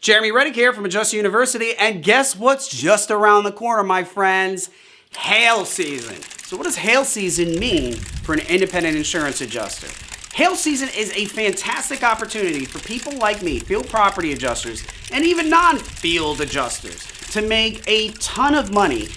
Jeremy Reddick here from Adjust University, and guess what's just around the corner, my friends? Hail season. So what does hail season mean for an independent insurance adjuster? Hail season is a fantastic opportunity for people like me, field property adjusters, and even non-field adjusters to make a ton of money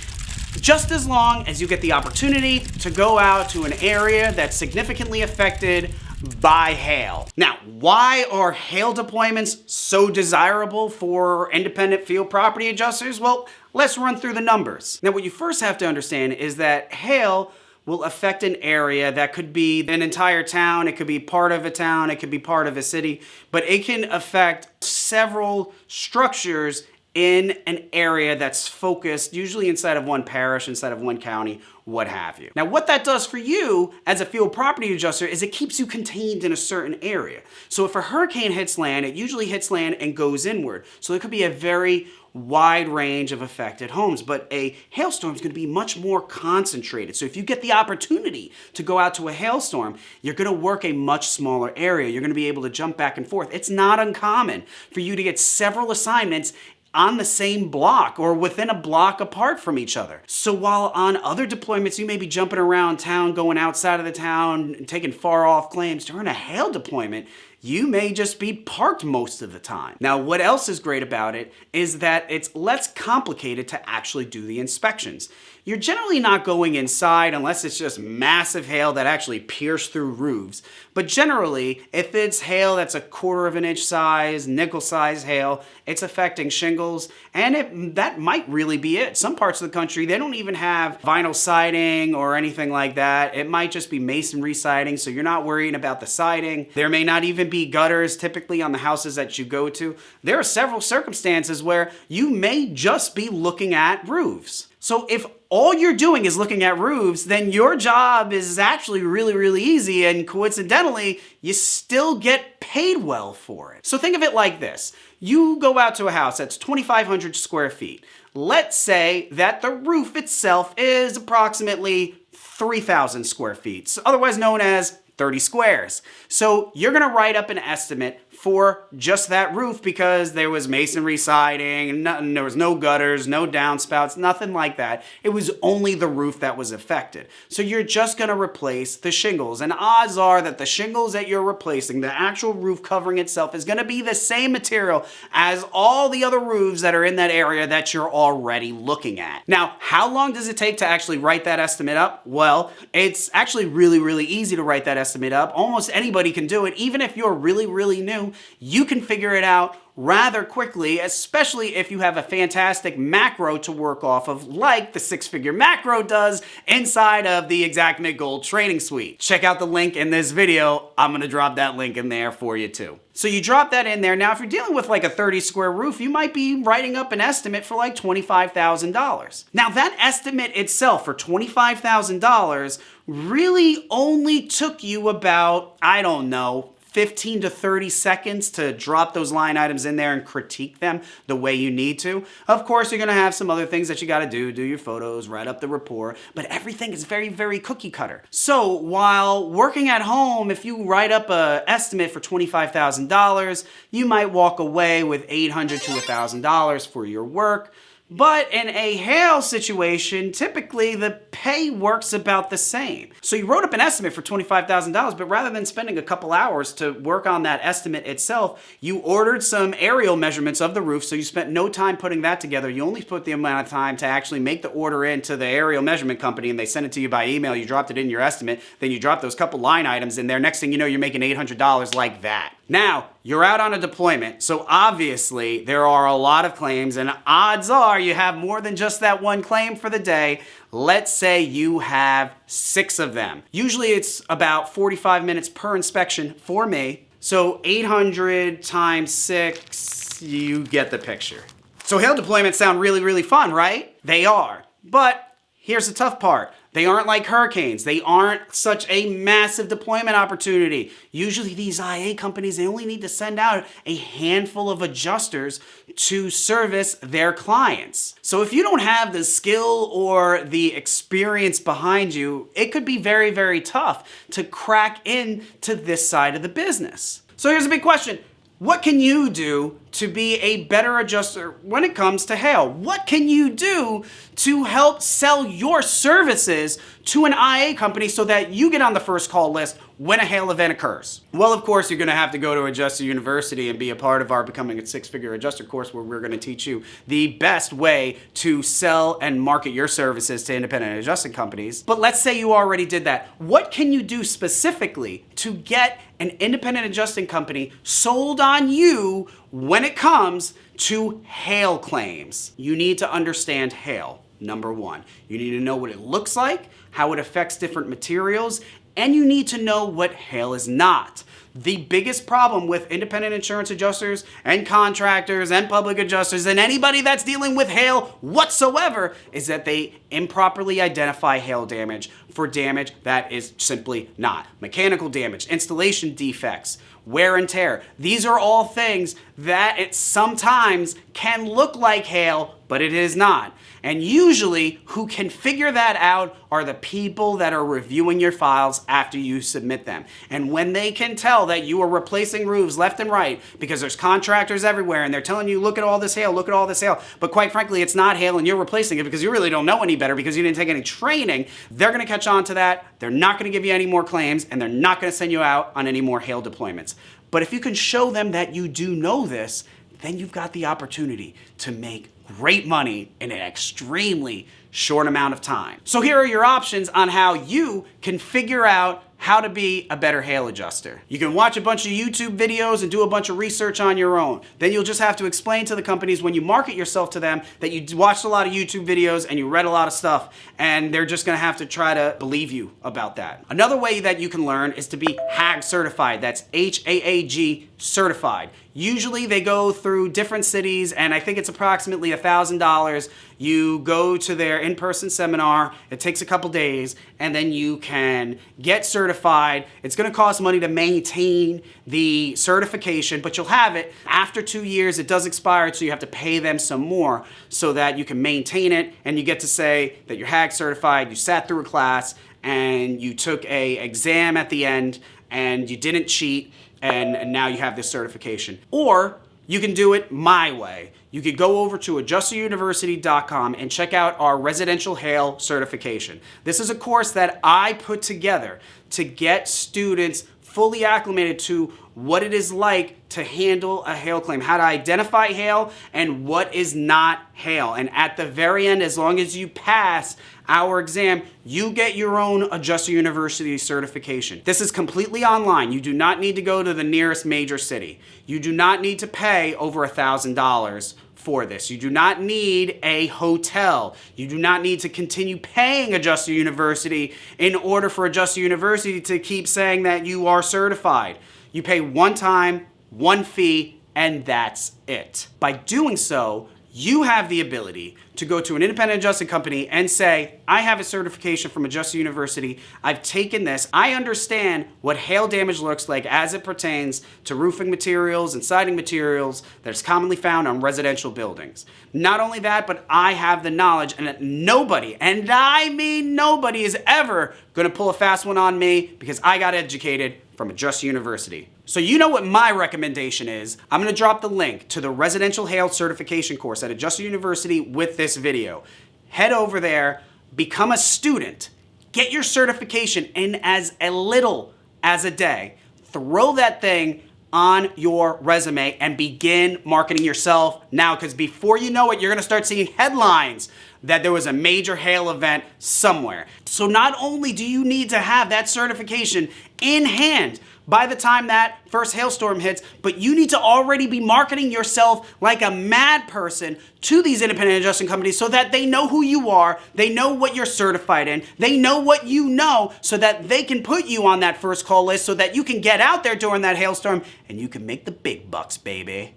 just as long as you get the opportunity to go out to an area that's significantly affected by hail. Now, why are hail deployments so desirable for independent field property adjusters? Well, let's run through the numbers. Now, what you first have to understand is that hail will affect an area that could be an entire town, it could be part of a town, it could be part of a city, but it can affect several structures in an area that's focused, usually inside of one parish, inside of one county, what have you. Now, what that does for you as a field property adjuster is it keeps you contained in a certain area. So if a hurricane hits land, it usually hits land and goes inward. So it could be a very wide range of affected homes, but a hailstorm is going to be much more concentrated. So if you get the opportunity to go out to a hailstorm, you're going to work a much smaller area. You're going to be able to jump back and forth. It's not uncommon for you to get several assignments on the same block or within a block apart from each other. So while on other deployments you may be jumping around town, going outside of the town, and taking far off claims, during a hail deployment, you may just be parked most of the time. Now, what else is great about it is that it's less complicated to actually do the inspections. You're generally not going inside unless it's just massive hail that actually pierced through roofs. But generally, if it's hail that's a 1/4 of an inch size, nickel size hail, it's affecting shingles, and that might really be it. Some parts of the country, they don't even have vinyl siding or anything like that. It might just be masonry siding, so you're not worrying about the siding. There may not even be gutters typically on the houses that you go to. There are several circumstances where you may just be looking at roofs. So if all you're doing is looking at roofs, then your job is actually really, really easy, and coincidentally, you still get paid well for it. So think of it like this. You go out to a house that's 2,500 square feet. Let's say that the roof itself is approximately 3,000 square feet, otherwise known as 30 squares. So you're gonna write up an estimate for just that roof because there was masonry siding, there was no gutters, no downspouts, nothing like that. It was only the roof that was affected. So you're just gonna replace the shingles, and odds are that the shingles that you're replacing, the actual roof covering itself, is gonna be the same material as all the other roofs that are in that area that you're already looking at. Now, how long does it take to actually write that estimate up? Well, it's actually really, really easy to write that estimate up. Almost anybody can do it. Even if you're really, really new, you can figure it out rather quickly, especially if you have a fantastic macro to work off of, like the 6-figure macro does inside of the Xactimate Gold Training Suite. Check out the link in this video. I'm gonna drop that link in there for you too. So you drop that in there. Now, if you're dealing with like a 30 square roof, you might be writing up an estimate for like $25,000. Now, that estimate itself for $25,000 really only took you about, I don't know, 15 to 30 seconds to drop those line items in there and critique them the way you need to. Of course, you're gonna have some other things that you gotta do your photos, write up the report, but everything is very, very cookie cutter. So while working at home, if you write up an estimate for $25,000, you might walk away with $800 to $1,000 for your work. But in a hail situation, typically the pay works about the same. So you wrote up an estimate for $25,000, but rather than spending a couple hours to work on that estimate itself, you ordered some aerial measurements of the roof, so you spent no time putting that together. You only put the amount of time to actually make the order into the aerial measurement company, and they sent it to you by email. You dropped it in your estimate, then you dropped those couple line items in there. Next thing you know, you're making $800 like that. Now, you're out on a deployment, so obviously there are a lot of claims, and odds are you have more than just that one claim for the day. Let's say you have 6 of them. Usually it's about 45 minutes per inspection for me, so 800 times 6, you get the picture. So hail deployments sound really, really fun, right? They are, but here's the tough part. They aren't like hurricanes. They aren't such a massive deployment opportunity. Usually these IA companies, they only need to send out a handful of adjusters to service their clients. So if you don't have the skill or the experience behind you, it could be very, very tough to crack into this side of the business. So here's a big question. What can you do to be a better adjuster when it comes to hail? What can you do to help sell your services to an IA company so that you get on the first call list when a hail event occurs? Well, of course, you're going to have to go to Adjuster University and be a part of our Becoming a Six-Figure Adjuster course, where we're going to teach you the best way to sell and market your services to independent adjusting companies. But let's say you already did that. What can you do specifically to get an independent adjusting company sold on you when it comes to hail claims? You need to understand hail, number one. You need to know what it looks like, how it affects different materials, and you need to know what hail is not. The biggest problem with independent insurance adjusters and contractors and public adjusters and anybody that's dealing with hail whatsoever is that they improperly identify hail damage for damage that is simply not. Mechanical damage, installation defects, wear and tear. These are all things that it sometimes can look like hail, but it is not. And usually, who can figure that out are the people that are reviewing your files after you submit them. And when they can tell that you are replacing roofs left and right, because there's contractors everywhere and they're telling you, look at all this hail, look at all this hail, but quite frankly, it's not hail and you're replacing it because you really don't know any better because you didn't take any training, they're gonna catch on to that, they're not gonna give you any more claims, and they're not gonna send you out on any more hail deployments. But if you can show them that you do know this, then you've got the opportunity to make great money in an extremely short amount of time. So here are your options on how you can figure out how to be a better hail adjuster. You can watch a bunch of YouTube videos and do a bunch of research on your own. Then you'll just have to explain to the companies when you market yourself to them that you watched a lot of YouTube videos and you read a lot of stuff, and they're just gonna have to try to believe you about that. Another way that you can learn is to be HAG certified. That's HAAG certified. Usually they go through different cities, and I think it's approximately $1,000. You go to their in-person seminar, it takes a couple days, and then you can get certified. It's gonna cost money to maintain the certification, but you'll have it. After 2 years, it does expire, so you have to pay them some more so that you can maintain it, and you get to say that you're HAG certified, you sat through a class, and you took an exam at the end, and you didn't cheat, and now you have this certification. Or you can do it my way. You could go over to adjusteruniversity.com and check out our residential hail certification. This is a course that I put together to get students fully acclimated to what it is like to handle a hail claim, how to identify hail and what is not hail. And at the very end, as long as you pass our exam, you get your own Adjuster University certification. This is completely online. You do not need to go to the nearest major city. You do not need to pay over $1,000 for this. You do not need a hotel. You do not need to continue paying Adjuster University in order for Adjuster University to keep saying that you are certified. You pay one time, one fee, and that's it. By doing so, you have the ability to go to an independent adjusting company and say, I have a certification from Adjuster University. I've taken this. I understand what hail damage looks like as it pertains to roofing materials and siding materials that's commonly found on residential buildings. Not only that, but I have the knowledge, and that nobody, and I mean nobody, is ever gonna pull a fast one on me because I got educated from Adjuster University. So you know what my recommendation is. I'm gonna drop the link to the Residential Hail Certification course at Adjuster University with this video. Head over there, become a student, get your certification in as little as a day. Throw that thing on your resume and begin marketing yourself now, because before you know it, you're gonna start seeing headlines that there was a major hail event somewhere. So not only do you need to have that certification in hand by the time that first hailstorm hits, but you need to already be marketing yourself like a mad person to these independent adjusting companies so that they know who you are, they know what you're certified in, they know what you know, so that they can put you on that first call list so that you can get out there during that hailstorm and you can make the big bucks, baby.